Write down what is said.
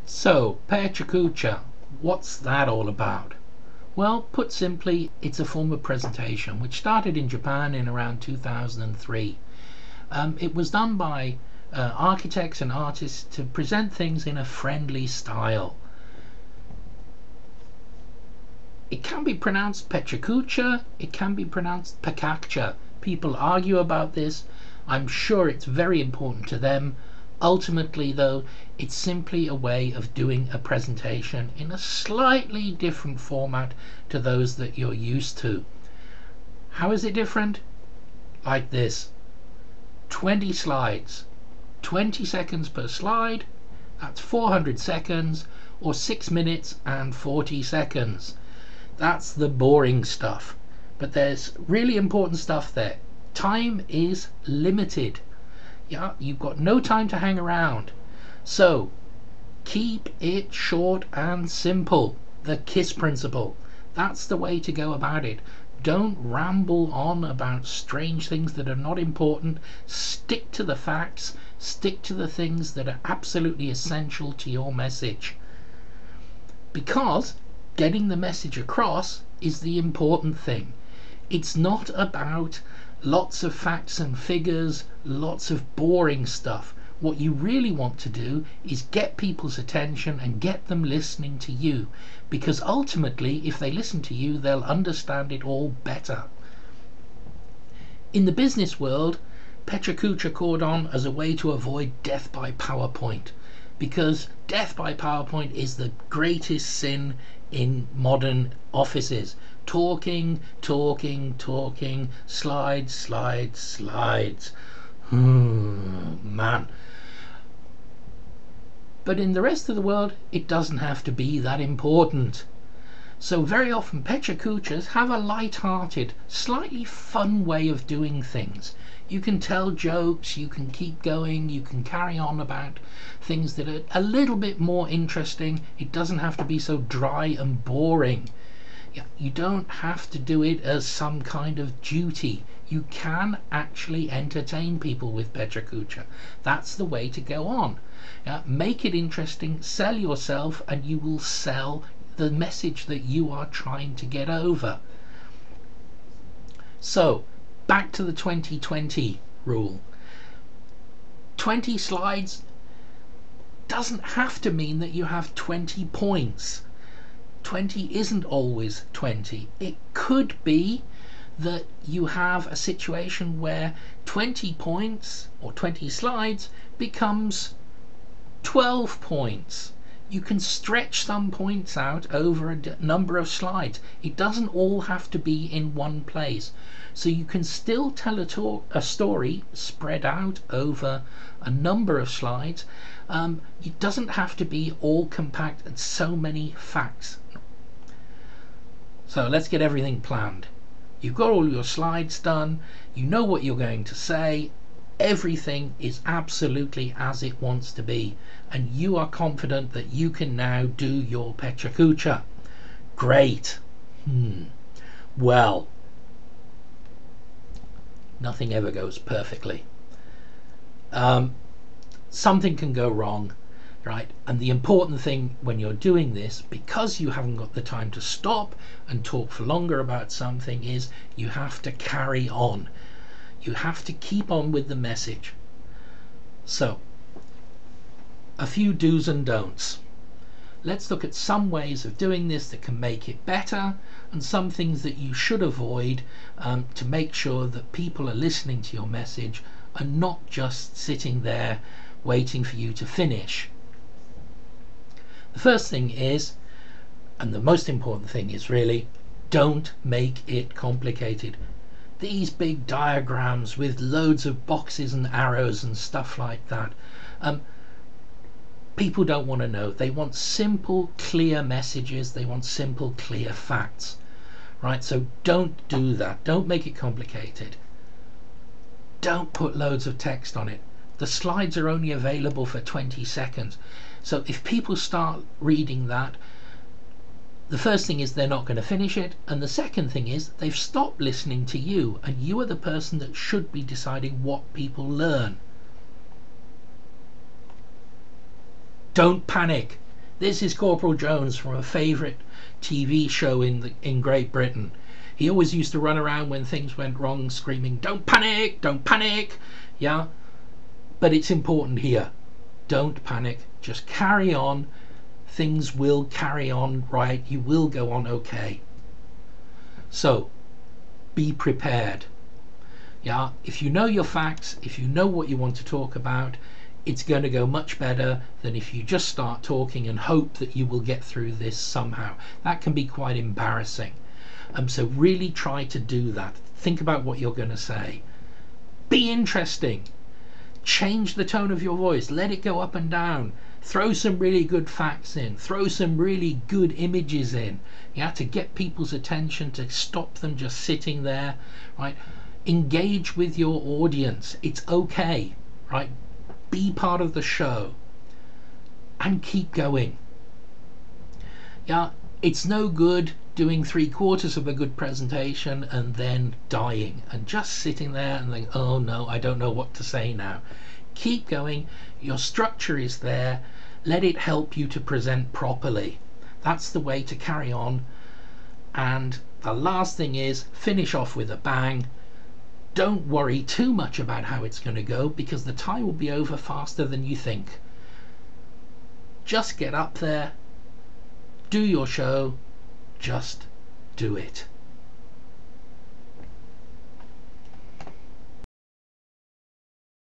So, Pecha Kucha, what's that all about? Well, put simply, it's a form of presentation which started in Japan in around 2003. It was done by architects and artists to present things in a friendly style. It can be pronounced Pecha Kucha, it can be pronounced Pecha. People argue about this. I'm sure it's very important to them. Ultimately, though, it's simply a way of doing a presentation in a slightly different format to those that you're used to. How is it different? Like this: 20 slides, 20 seconds per slide, that's 400 seconds, or 6 minutes and 40 seconds. That's the boring stuff. But there's really important stuff there. Time is limited. Yeah, you've got no time to hang around. So keep it short and simple. The KISS principle. That's the way to go about it. Don't ramble on about strange things that are not important. Stick to the facts. Stick to the things that are absolutely essential to your message. Because getting the message across is the important thing. It's not about lots of facts and figures, lots of boring stuff. What you really want to do is get people's attention and get them listening to you, because ultimately if they listen to you they'll understand it all better. In the business world, Pecha Kucha caught on as a way to avoid death by PowerPoint, because death by PowerPoint is the greatest sin in modern offices. Talking, slides. Man. But in the rest of the world it doesn't have to be that important. So very often Pecha Kuchas have a light-hearted, slightly fun way of doing things. You can tell jokes, you can keep going, you can carry on about things that are a little bit more interesting. It doesn't have to be so dry and boring. You don't have to do it as some kind of duty. You can actually entertain people with Pecha Kucha. That's the way to go on. Make it interesting, sell yourself, and you will sell the message that you are trying to get over. So back to the 2020 rule. 20 slides doesn't have to mean that you have 20 points. 20 isn't always 20. It could be that you have a situation where 20 points or 20 slides becomes 12 points. You can stretch some points out over a number of slides. It doesn't all have to be in one place. So you can still tell a story spread out over a number of slides. It doesn't have to be all compact and so many facts. So let's get everything planned. You've got all your slides done. You know what you're going to say. Everything is absolutely as it wants to be, and you are confident that you can now do your Pecha Kucha. Great. Well, nothing ever goes perfectly. Something can go wrong, right? And the important thing when you're doing this, because you haven't got the time to stop and talk for longer about something, is you have to carry on. You have to keep on with the message. So, a few do's and don'ts. Let's look at some ways of doing this that can make it better, and some things that you should avoid to make sure that people are listening to your message and not just sitting there waiting for you to finish. The first thing is, and the most important thing is really, don't make it complicated. These big diagrams with loads of boxes and arrows and stuff like that, people don't want to know. They want simple, clear messages. They want simple, clear facts, right? So don't do that. Don't make it complicated. Don't put loads of text on it. The slides are only available for 20 seconds. So if people start reading that, the first thing is they're not going to finish it, and the second thing is they've stopped listening to you, and you are the person that should be deciding what people learn. Don't panic. This is Corporal Jones from a favourite TV show in Great Britain. He always used to run around when things went wrong screaming, "Don't panic, don't panic." Yeah, but it's important here. Don't panic, just carry on. Things will carry on right, you will go on okay. So be prepared. Yeah, if you know your facts, if you know what you want to talk about, it's going to go much better than if you just start talking and hope that you will get through this somehow. That can be quite embarrassing. So really try to do that. Think about what you're going to say. Be interesting. Change the tone of your voice. Let it go up and down. Throw some really good facts in. Throw some really good images in. Yeah, to get people's attention, to stop them just sitting there. Right? Engage with your audience. It's okay. Right? Be part of the show. And keep going. Yeah, it's no good doing 3/4 of a good presentation and then dying and just sitting there and think, oh no, I don't know what to say now. Keep going. Your structure is there. Let it help you to present properly. That's the way to carry on. And the last thing is, finish off with a bang. Don't worry too much about how it's going to go, because the time will be over faster than you think. Just get up there, do your show, just do it.